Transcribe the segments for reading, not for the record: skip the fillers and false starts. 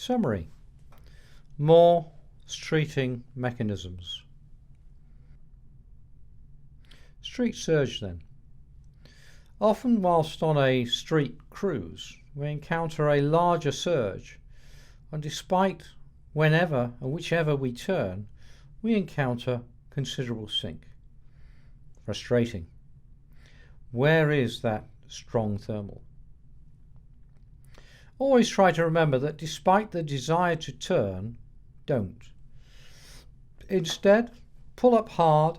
Summary. More streeting mechanisms. Street surge then. Often whilst on a street cruise we encounter a larger surge, and despite whenever and whichever we turn we encounter considerable sink. Frustrating. Where is that strong thermal? Always try to remember that despite the desire to turn, don't. Instead, pull up hard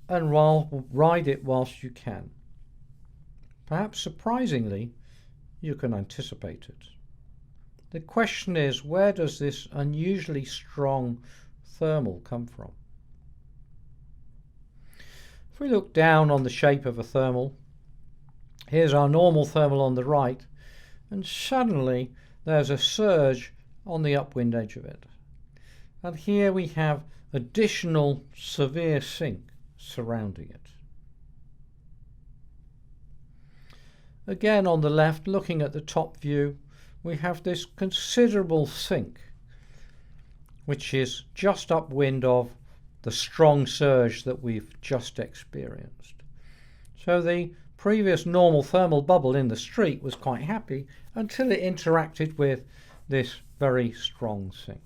and ride it whilst you can. Perhaps surprisingly, you can anticipate it. The question is, where does this unusually strong thermal come from? If we look down on the shape of a thermal, here's our normal thermal on the right, and suddenly there's a surge on the upwind edge of it. And here we have additional severe sink surrounding it. Again on the left, looking at the top view, we have this considerable sink, which is just upwind of the strong surge that we've just experienced. So the previous normal thermal bubble in the street was quite happy until it interacted with this very strong sink.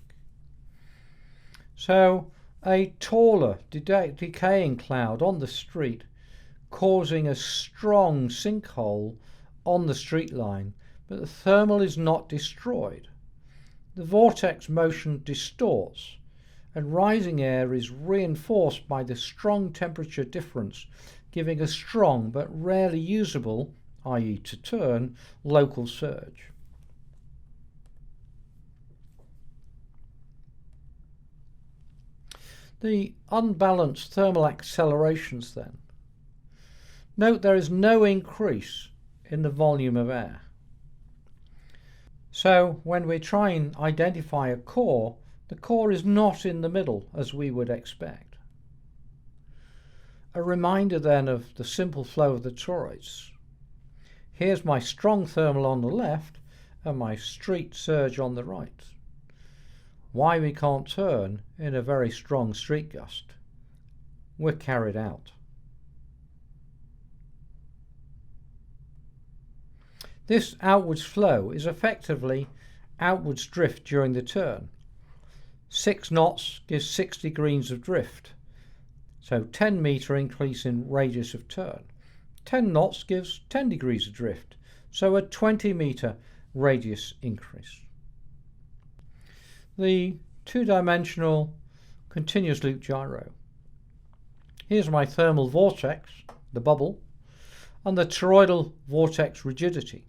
So a taller decaying cloud on the street causing a strong sinkhole on the street line, but the thermal is not destroyed. The vortex motion distorts, and rising air is reinforced by the strong temperature difference, giving a strong but rarely usable, i.e. to turn, local surge. The unbalanced thermal accelerations then. Note there is no increase in the volume of air. So when we try and identify a core, the core is not in the middle as we would expect. A reminder then of the simple flow of the toroids. Here's my strong thermal on the left and my street surge on the right. Why we can't turn in a very strong street gust? We're carried out. This outwards flow is effectively outwards drift during the turn. 6 knots gives 6 degrees of drift, so 10 metre increase in radius of turn. 10 knots gives 10 degrees of drift, so a 20 metre radius increase. The two-dimensional continuous loop gyro. Here's my thermal vortex, the bubble, and the toroidal vortex rigidity.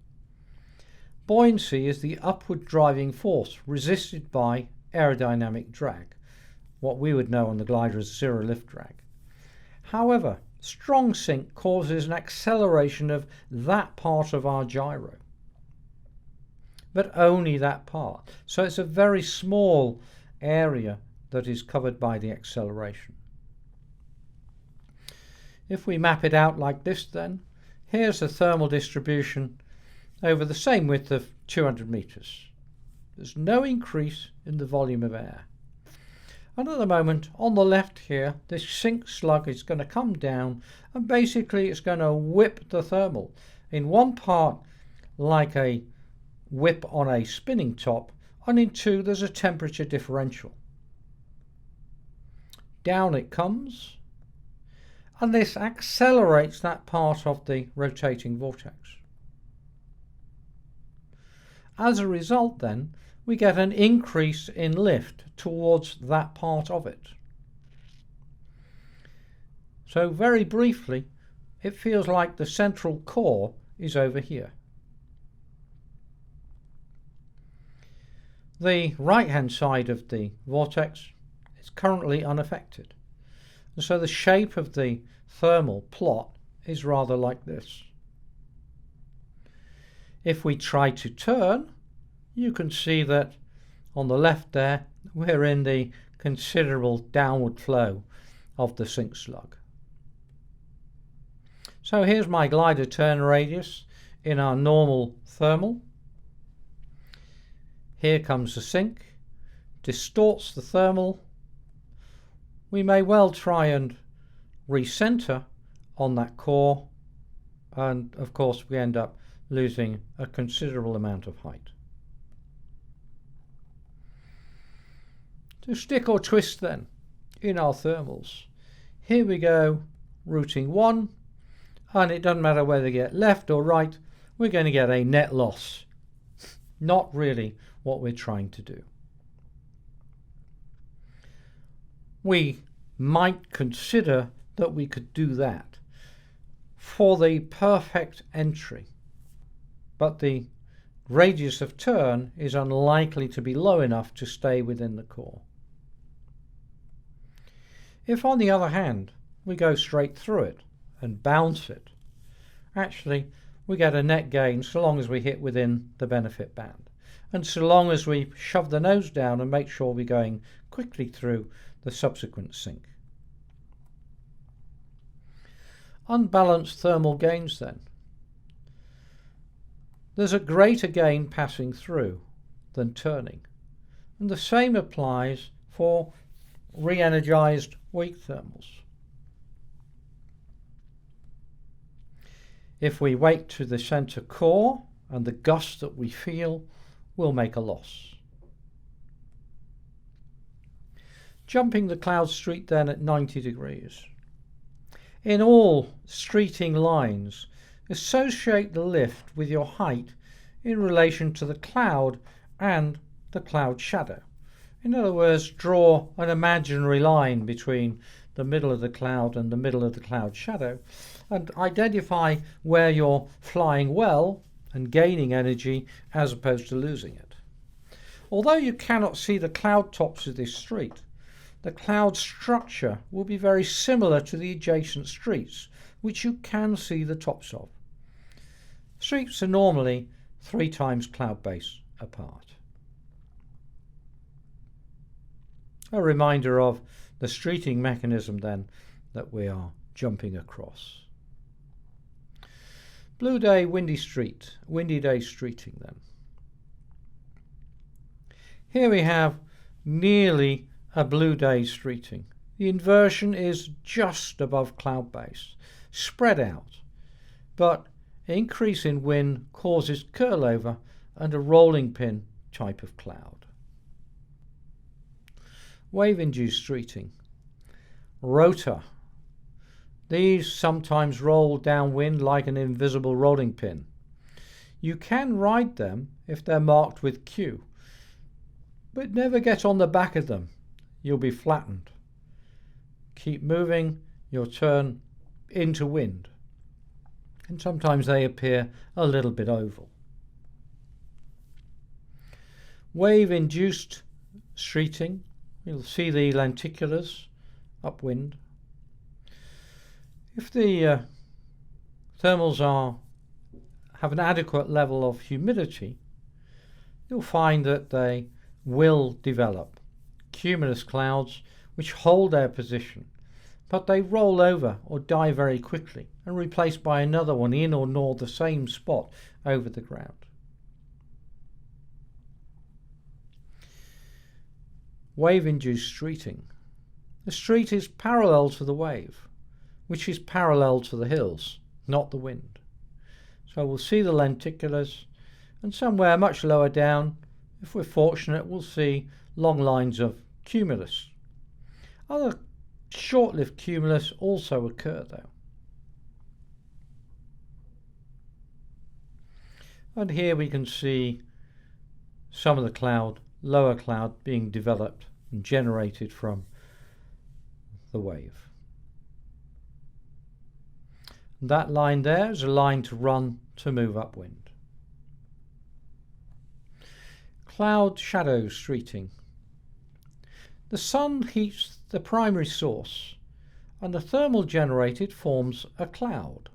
Buoyancy is the upward driving force resisted by aerodynamic drag, what we would know on the glider as zero lift drag. However, strong sink causes an acceleration of that part of our gyro, but only that part. So it's a very small area that is covered by the acceleration. If we map it out like this then, here's the thermal distribution over the same width of 200 meters. There's no increase in the volume of air. And at the moment, on the left here, this sink slug is going to come down and basically it's going to whip the thermal. In one part, like a whip on a spinning top, and in two, there's a temperature differential. Down it comes, and this accelerates that part of the rotating vortex. As a result then, we get an increase in lift towards that part of it. So very briefly, it feels like the central core is over here. The right-hand side of the vortex is currently unaffected. And so the shape of the thermal plot is rather like this. If we try to turn, you can see that on the left there, we're in the considerable downward flow of the sink slug. So here's my glider turn radius in our normal thermal. Here comes the sink, distorts the thermal. We may well try and recenter on that core, and of course we end up losing a considerable amount of height. To stick or twist then in our thermals, here we go, routing 1, and it doesn't matter whether you get left or right, we're going to get a net loss. Not really what we're trying to do. We might consider that we could do that for the perfect entry, but the radius of turn is unlikely to be low enough to stay within the core. If, on the other hand, we go straight through it and bounce it, actually we get a net gain so long as we hit within the benefit band, and so long as we shove the nose down and make sure we're going quickly through the subsequent sink. Unbalanced thermal gains then. There's a greater gain passing through than turning, and the same applies for re-energized weak thermals. If we wake to the center core and the gust that we feel, we'll make a loss. Jumping the cloud street then at 90 degrees. In all streeting lines, associate the lift with your height in relation to the cloud and the cloud shadow. In other words, draw an imaginary line between the middle of the cloud and the middle of the cloud shadow, and identify where you're flying well and gaining energy as opposed to losing it. Although you cannot see the cloud tops of this street, the cloud structure will be very similar to the adjacent streets, which you can see the tops of. Streets are normally 3 times cloud base apart. A reminder of the streeting mechanism then that we are jumping across. Blue day, windy day streeting then. Here we have nearly a blue day streeting. The inversion is just above cloud base, spread out, but increase in wind causes curl over and a rolling pin type of cloud. Wave-induced streeting. Rotor. These sometimes roll downwind like an invisible rolling pin. You can ride them if they're marked with Q, but never get on the back of them. You'll be flattened. Keep moving, you'll turn into wind. And sometimes they appear a little bit oval. Wave-induced streeting. You'll see the lenticulars upwind. If the thermals have an adequate level of humidity, you'll find that they will develop cumulus clouds which hold their position, but they roll over or die very quickly and replaced by another one in or near the same spot over the ground. Wave-induced streeting. The street is parallel to the wave, which is parallel to the hills, not the wind. So we'll see the lenticulars, and somewhere much lower down, if we're fortunate, we'll see long lines of cumulus. Other short-lived cumulus also occur though. And here we can see some of the cloud, lower cloud, being developed and generated from the wave. That line there is a line to run to move upwind. Cloud shadow streeting. The sun heats the primary source and the thermal generated forms a cloud,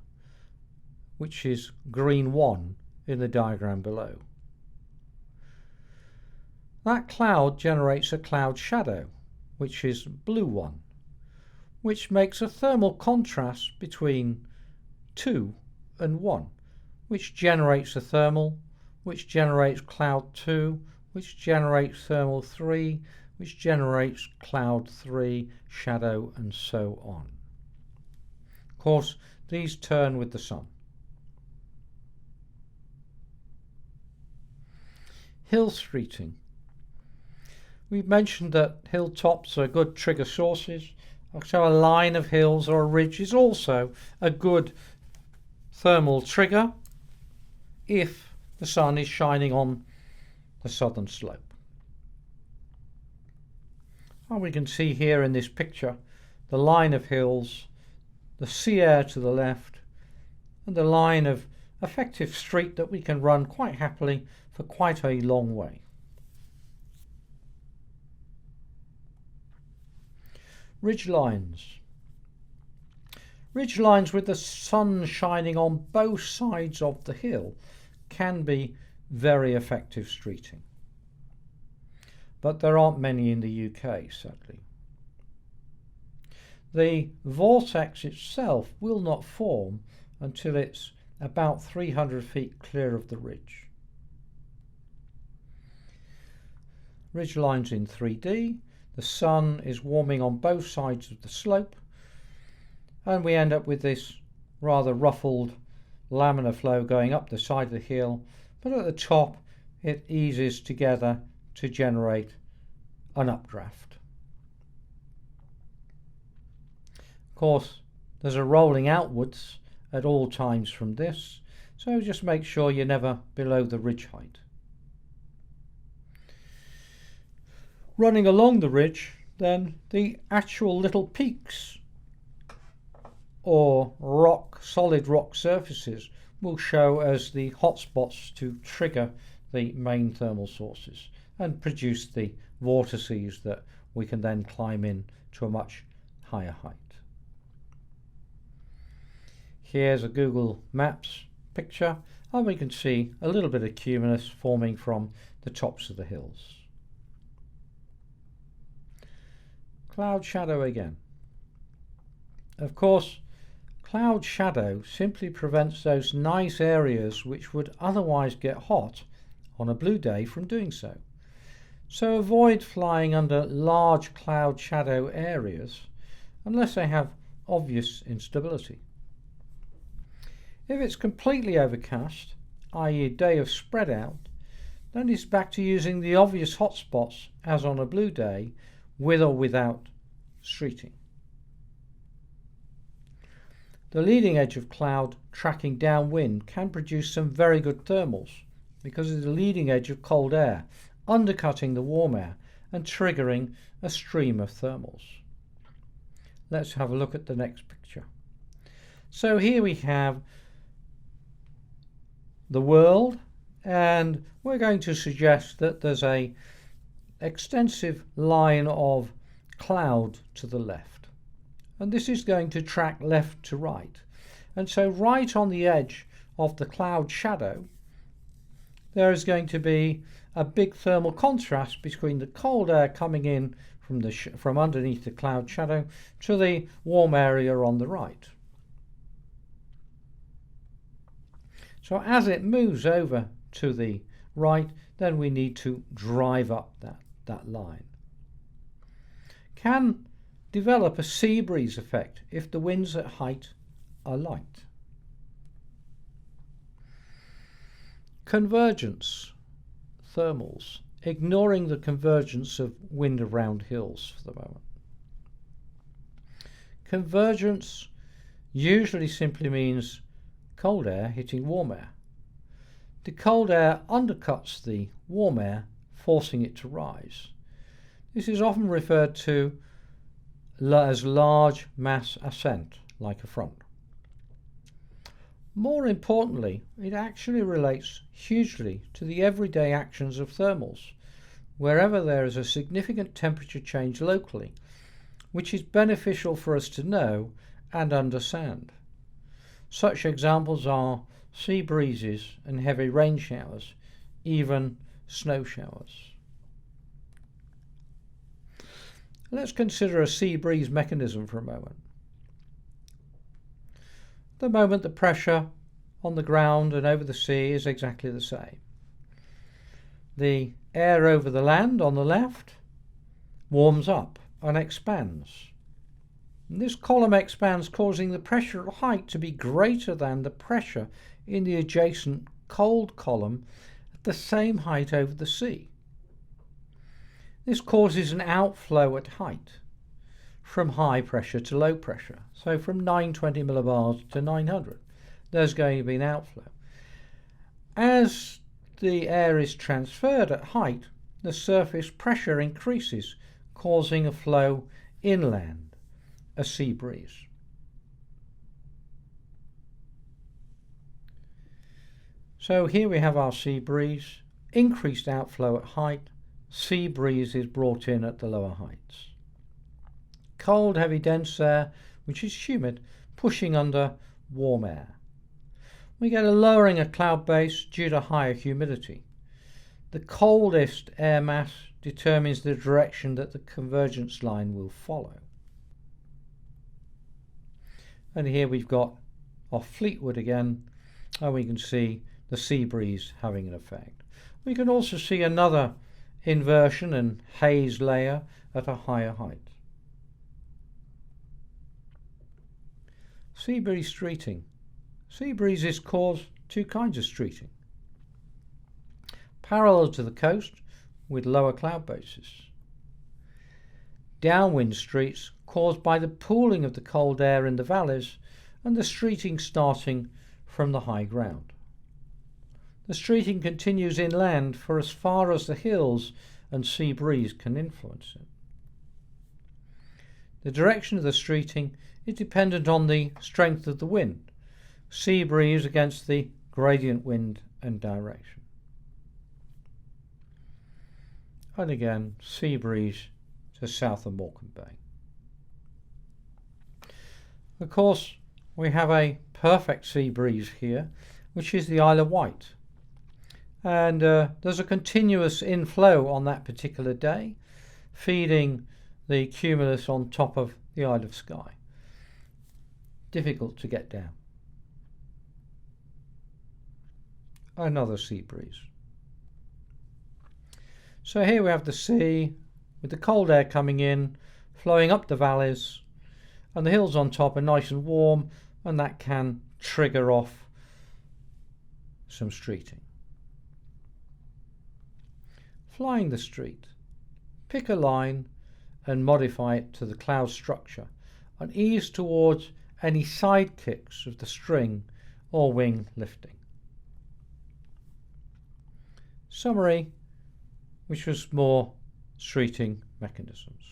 which is green 1 in the diagram below. That cloud generates a cloud shadow, which is blue 1, which makes a thermal contrast between 2 and 1, which generates a thermal, which generates cloud 2, which generates thermal 3, which generates cloud 3, shadow, and so on. Of course, these turn with the sun. Hill streeting. We've mentioned that hilltops are good trigger sources, so a line of hills or a ridge is also a good thermal trigger if the sun is shining on the southern slope. And we can see here in this picture the line of hills, the sea air to the left, and the line of effective street that we can run quite happily for quite a long way. Ridge lines. Ridge lines with the sun shining on both sides of the hill can be very effective streeting. But there aren't many in the UK, sadly. The vortex itself will not form until it's about 300 feet clear of the ridge. Ridge lines in 3D. The sun is warming on both sides of the slope, and we end up with this rather ruffled laminar flow going up the side of the hill, but at the top it eases together to generate an updraft. Of course, there's a rolling outwards at all times from this, so just make sure you're never below the ridge height. Running along the ridge, then the actual little peaks or solid rock surfaces will show as the hotspots to trigger the main thermal sources and produce the vortices that we can then climb in to a much higher height. Here's a Google Maps picture, and we can see a little bit of cumulus forming from the tops of the hills. Cloud shadow again. Of course, cloud shadow simply prevents those nice areas which would otherwise get hot on a blue day from doing so. So avoid flying under large cloud shadow areas unless they have obvious instability. If it's completely overcast, i.e. a day of spread out, then it's back to using the obvious hotspots as on a blue day, with or without streeting. The leading edge of cloud tracking downwind can produce some very good thermals because of the leading edge of cold air, undercutting the warm air and triggering a stream of thermals. Let's have a look at the next picture. So here we have the world, and we're going to suggest that there's a extensive line of cloud to the left, and this is going to track left to right, and so right on the edge of the cloud shadow there is going to be a big thermal contrast between the cold air coming in from underneath the cloud shadow to the warm area on the right. So as it moves over to the right, then we need to drive up that line. Can develop a sea breeze effect if the winds at height are light. Convergence thermals, ignoring the convergence of wind around hills for the moment. Convergence usually simply means cold air hitting warm air. The cold air undercuts the warm air, forcing it to rise. This is often referred to as large mass ascent, like a front. More importantly, it actually relates hugely to the everyday actions of thermals, wherever there is a significant temperature change locally, which is beneficial for us to know and understand. Such examples are sea breezes and heavy rain showers, even snow showers. Let's consider a sea breeze mechanism for a moment. At the moment, the pressure on the ground and over the sea is exactly the same. the air over the land on the left warms up and expands. And this column expands, causing the pressure at height to be greater than the pressure in the adjacent cold column at the same height over the sea. This causes an outflow at height from high pressure to low pressure. So from 920 millibars to 900, there's going to be an outflow. As the air is transferred at height, the surface pressure increases, causing a flow inland, a sea breeze. So here we have our sea breeze, increased outflow at height, sea breeze is brought in at the lower heights. Cold, heavy, dense air, which is humid, pushing under warm air. We get a lowering of cloud base due to higher humidity. The coldest air mass determines the direction that the convergence line will follow. And here we've got off Fleetwood again, and we can see the sea breeze having an effect. We can also see another inversion and haze layer at a higher height. Sea breeze streeting. Sea breezes cause two kinds of streeting. Parallel to the coast with lower cloud bases. Downwind streets caused by the pooling of the cold air in the valleys and the streeting starting from the high ground. The streeting continues inland for as far as the hills and sea breeze can influence it. The direction of the streeting is dependent on the strength of the wind, sea breeze against the gradient wind and direction. And again, sea breeze to south of Morecambe Bay. Of course, we have a perfect sea breeze here, which is the Isle of Wight. And there's a continuous inflow on that particular day, feeding the cumulus on top of the Isle of Skye. Difficult to get down. Another sea breeze. So here we have the sea with the cold air coming in, flowing up the valleys, and the hills on top are nice and warm, and that can trigger off some streeting. Flying the street. Pick a line and modify it to the cloud structure and ease towards any side kicks of the string or wing lifting. Summary, which was more streeting mechanisms.